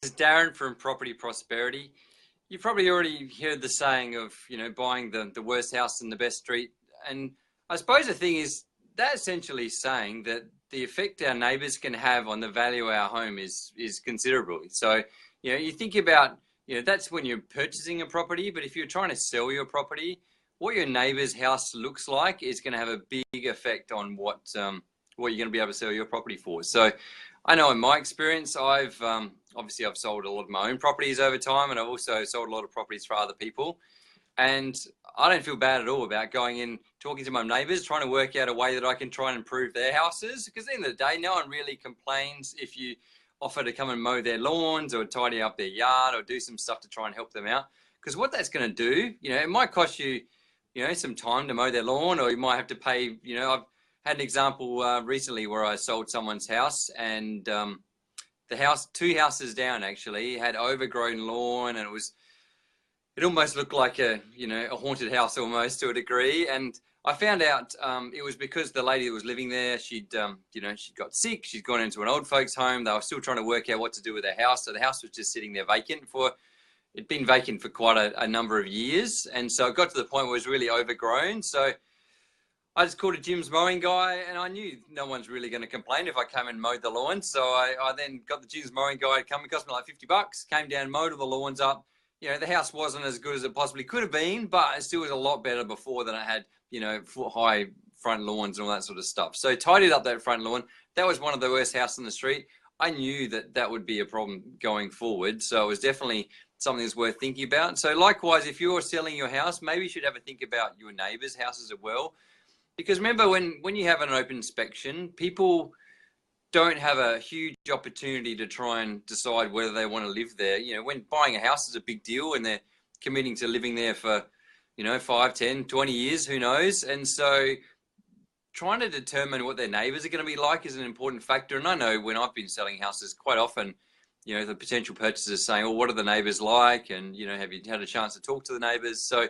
This is Darren from Property Prosperity. You've probably already heard the saying of, buying the worst house in the best street. And I suppose the thing is, that essentially saying that the effect our neighbours can have on the value of our home is considerable. So, you think about, that's when you're purchasing a property, but if you're trying to sell your property, what your neighbour's house looks like is going to have a big effect on what you're going to be able to sell your property for. So I know in my experience, I've sold a lot of my own properties over time, and I've also sold a lot of properties for other people. And I don't feel bad at all about going in, talking to my neighbours, trying to work out a way that I can try and improve their houses. Because at the end of the day, no one really complains if you offer to come and mow their lawns or tidy up their yard or do some stuff to try and help them out. Because what that's going to do, it might cost you, some time to mow their lawn, or you might have to pay, I've had an example recently where I sold someone's house, and the house, 2 houses down actually, had overgrown lawn, and it almost looked like a haunted house almost, to a degree. And I found out it was because the lady that was living there, she'd got sick. She'd gone into an old folks home. They were still trying to work out what to do with their house. So the house was just sitting there vacant it'd been vacant for quite a number of years. And so it got to the point where it was really overgrown. So I just called a Jim's mowing guy, and I knew no one's really going to complain if I came and mowed the lawn. So I then got the Jim's mowing guy to come. It cost me like $50. Came down, mowed all the lawns up. The house wasn't as good as it possibly could have been, but it still was a lot better before than it had, foot-high front lawns and all that sort of stuff. So tidied up that front lawn. That was one of the worst houses in the street. I knew that would be a problem going forward. So it was definitely something that's worth thinking about. So likewise, if you're selling your house, maybe you should have a think about your neighbours' houses as well. Because remember, when you have an open inspection, people don't have a huge opportunity to try and decide whether they want to live there. When buying a house is a big deal, and they're committing to living there for, 5, 10, 20 years, who knows? And so trying to determine what their neighbours are going to be like is an important factor. And I know when I've been selling houses, quite often, the potential purchasers saying, well, what are the neighbours like? And, have you had a chance to talk to the neighbours? So,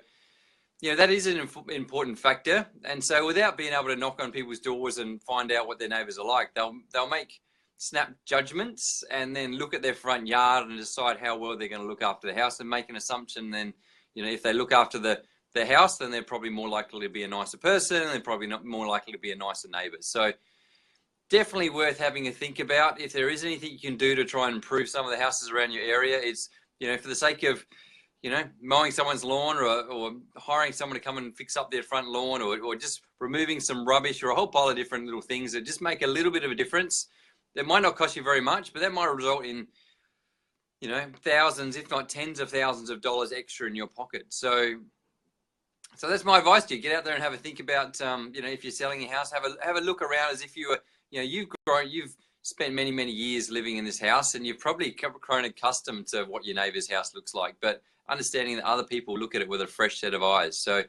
that is an important factor. And so without being able to knock on people's doors and find out what their neighbours are like, they'll make snap judgments and then look at their front yard and decide how well they're going to look after the house, and make an assumption. Then, if they look after the house, then they're probably more likely to be a nicer person, and they're probably not more likely to be a nicer neighbour. So definitely worth having a think about. If there is anything you can do to try and improve some of the houses around your area, it's, for the sake of, mowing someone's lawn, or hiring someone to come and fix up their front lawn, or just removing some rubbish, or a whole pile of different little things that just make a little bit of a difference. That might not cost you very much, but that might result in, thousands, if not tens of thousands of dollars extra in your pocket. So that's my advice to you. Get out there and have a think about, if you're selling a house, have a look around as if you were, you've spent many, many years living in this house, and you've probably grown accustomed to what your neighbour's house looks like, but understanding that other people look at it with a fresh set of eyes. So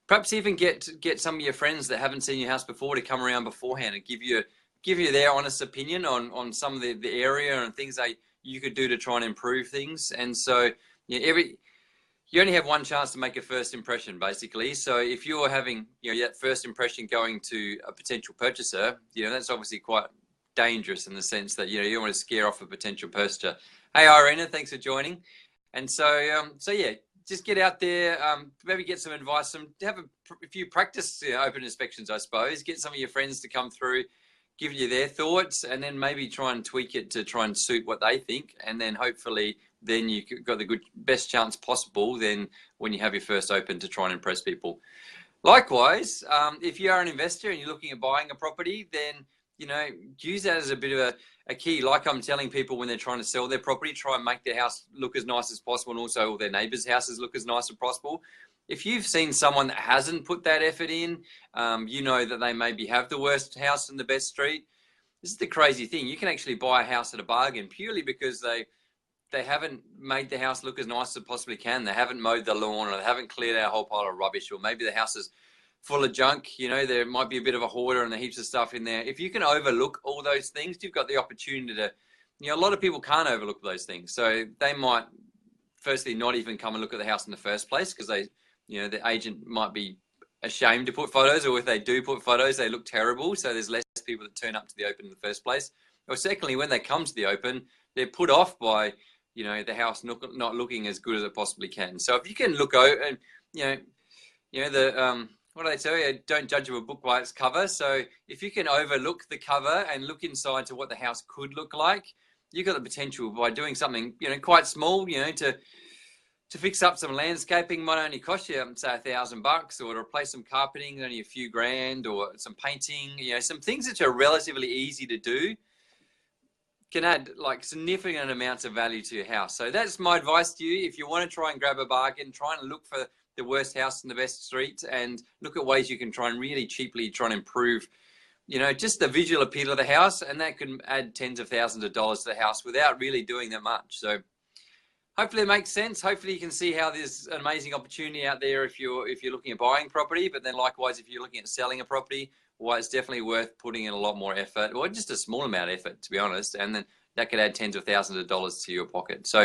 perhaps even get some of your friends that haven't seen your house before to come around beforehand and give you their honest opinion on some of the area and things that you could do to try and improve things. And so you only have one chance to make a first impression, basically. So if you're having that first impression going to a potential purchaser, that's obviously quite dangerous, in the sense that you don't want to scare off a potential purchaser. Hey Irina, thanks for joining. And so yeah, just get out there, maybe get some advice, have a few practice open inspections, I suppose. Get some of your friends to come through, give you their thoughts, and then maybe try and tweak it to try and suit what they think. And then hopefully then you've got the best chance possible then when you have your first open to try and impress people. Likewise, if you are an investor and you're looking at buying a property, then use that as a bit of a key. Like I'm telling people when they're trying to sell their property, try and make their house look as nice as possible, and also all their neighbours' houses look as nice as possible. If you've seen someone that hasn't put that effort in, that they maybe have the worst house in the best street. This is the crazy thing. You can actually buy a house at a bargain purely because they haven't made the house look as nice as it possibly can. They haven't mowed the lawn, or they haven't cleared out a whole pile of rubbish, or maybe the house is full of junk. There might be a bit of a hoarder and heaps of stuff in there. If you can overlook all those things, you've got the opportunity to, a lot of people can't overlook those things. So they might firstly not even come and look at the house in the first place, because the agent might be ashamed to put photos, or if they do put photos, they look terrible. So there's less people that turn up to the open in the first place. Or secondly, when they come to the open, they're put off by, you know, the house not looking as good as it possibly can. So if you can look out and, you know the what do they tell you? Don't judge a book by its cover. So if you can overlook the cover and look inside to what the house could look like, you've got the potential by doing something, you know, quite small, you know, to fix up some landscaping. Might only cost you, say, $1,000, or to replace some carpeting, only a few grand, or some painting, you know, some things that are relatively easy to do can add like significant amounts of value to your house. So that's my advice to you. If you want to try and grab a bargain, try and look for the worst house in the best street and look at ways you can try and really cheaply try and improve, you know, just the visual appeal of the house, and that can add tens of thousands of dollars to the house without really doing that much. So hopefully it makes sense. Hopefully you can see how there's an amazing opportunity out there if you're looking at buying property, but then likewise if you're looking at selling a property, why it's definitely worth putting in a lot more effort, or just a small amount of effort, to be honest, and then that could add tens of thousands of dollars to your pocket. So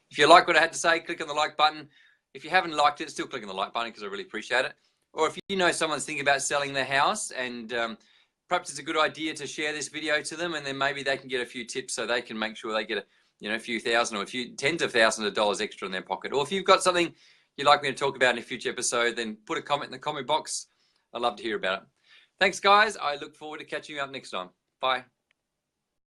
if you like what I had to say, click on the like button. If you haven't liked it, still click on the like button because I really appreciate it. Or if you know someone's thinking about selling their house, and perhaps it's a good idea to share this video to them, and then maybe they can get a few tips so they can make sure they get a few thousand or a few tens of thousands of dollars extra in their pocket. Or if you've got something you'd like me to talk about in a future episode, then put a comment in the comment box. I'd love to hear about it. Thanks, guys. I look forward to catching you up next time. Bye.